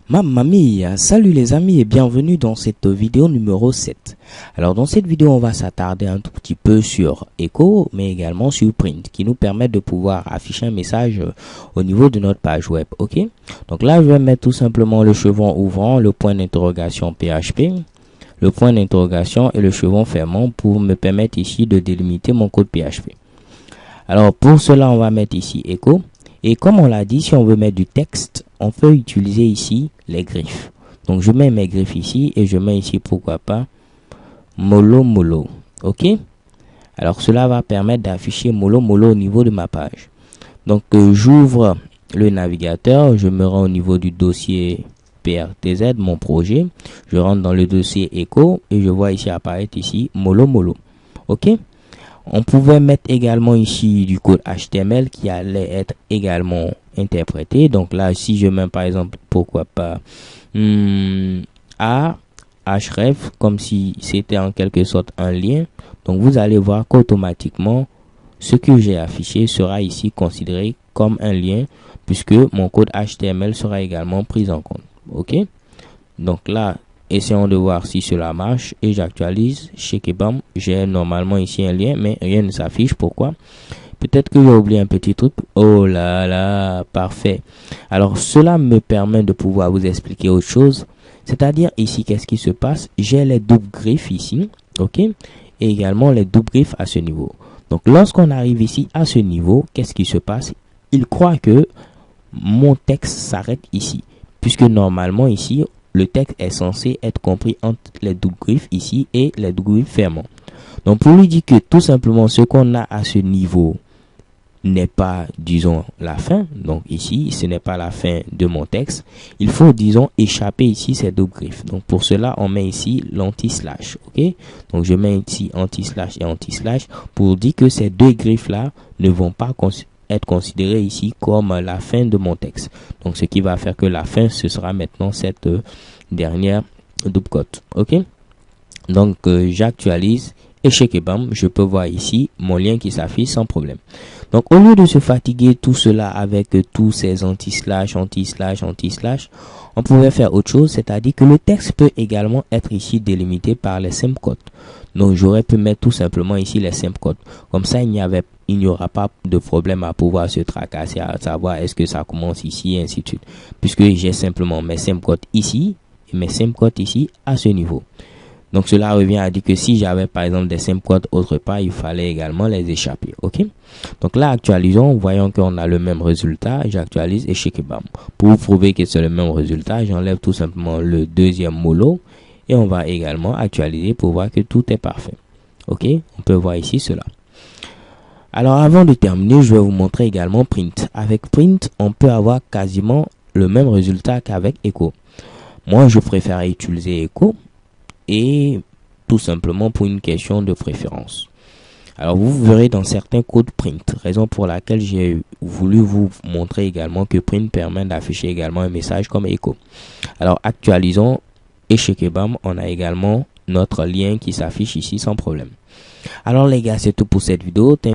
Mamma mia, salut les amis et bienvenue dans cette vidéo numéro 7. Alors dans cette vidéo on va s'attarder un tout petit peu sur Echo mais également sur Print qui nous permettent de pouvoir afficher un message au niveau de notre page web. Ok, donc là je vais mettre tout simplement le chevron ouvrant, le point d'interrogation PHP, le point d'interrogation et le chevron fermant pour me permettre ici de délimiter mon code PHP. Alors pour cela on va mettre ici Echo. Et comme on l'a dit, si on veut mettre du texte, on peut utiliser ici les griffes. Donc je mets mes griffes ici et je mets ici pourquoi pas Molo Molo. Ok. Alors cela va permettre d'afficher Molo Molo au niveau de ma page. Donc j'ouvre le navigateur, je me rends au niveau du dossier PRTZ, mon projet. Je rentre dans le dossier Echo et je vois ici apparaître ici Molo Molo. Ok. On pouvait mettre également ici du code HTML qui allait être également interprété. Donc là, si je mets par exemple, pourquoi pas A, href, comme si c'était en quelque sorte un lien. Donc vous allez voir qu'automatiquement, ce que j'ai affiché sera ici considéré comme un lien puisque mon code HTML sera également pris en compte. Ok. Donc là, essayons de voir si cela marche et j'actualise. Shekebam, j'ai normalement ici un lien mais rien ne s'affiche. Pourquoi? Peut-être que j'ai oublié un petit truc. Oh là là, parfait. Alors cela me permet de pouvoir vous expliquer autre chose. C'est-à-dire ici, qu'est-ce qui se passe? J'ai les doubles griffes ici, ok, et également les doubles griffes à ce niveau. Donc lorsqu'on arrive ici à ce niveau, qu'est-ce qui se passe? Il croit que mon texte s'arrête ici, puisque normalement ici le texte est censé être compris entre les doubles griffes ici et les doubles griffes fermants. Donc pour lui dire que tout simplement ce qu'on a à ce niveau n'est pas, disons, la fin. Donc ici, ce n'est pas la fin de mon texte. Il faut, disons, échapper ici ces doubles griffes. Donc pour cela, on met ici l'anti-slash. Ok. Donc je mets ici anti-slash et anti-slash pour dire que ces deux griffes-là ne vont pas être considéré ici comme la fin de mon texte. Donc ce qui va faire que la fin ce sera maintenant cette dernière double cote. Ok. Donc j'actualise et shekebam, je peux voir ici mon lien qui s'affiche sans problème. Donc au lieu de se fatiguer tout cela avec tous ces anti-slash, anti-slash, anti-slash, on pouvait faire autre chose, c'est-à-dire que le texte peut également être ici délimité par les simple cotes. Donc j'aurais pu mettre tout simplement ici les simple cotes. Comme ça il n'y aura pas de problème à pouvoir se tracasser à savoir est-ce que ça commence ici et ainsi de suite. Puisque j'ai simplement mes simple cotes ici et mes simple cotes ici à ce niveau. Donc cela revient à dire que si j'avais par exemple des simple cotes autre part, il fallait également les échapper. Ok. Donc là actualisons, voyons qu'on a le même résultat. J'actualise et shekebam. Pour vous prouver que c'est le même résultat, j'enlève tout simplement le deuxième molo et on va également actualiser pour voir que tout est parfait. Ok. On peut voir ici cela. Alors avant de terminer, je vais vous montrer également Print. Avec Print, on peut avoir quasiment le même résultat qu'avec Echo. Moi, je préfère utiliser Echo et tout simplement pour une question de préférence. Alors vous verrez dans certains codes Print, raison pour laquelle j'ai voulu vous montrer également que Print permet d'afficher également un message comme Echo. Alors actualisons et shekebam, on a également notre lien qui s'affiche ici sans problème. Alors les gars, c'est tout pour cette vidéo.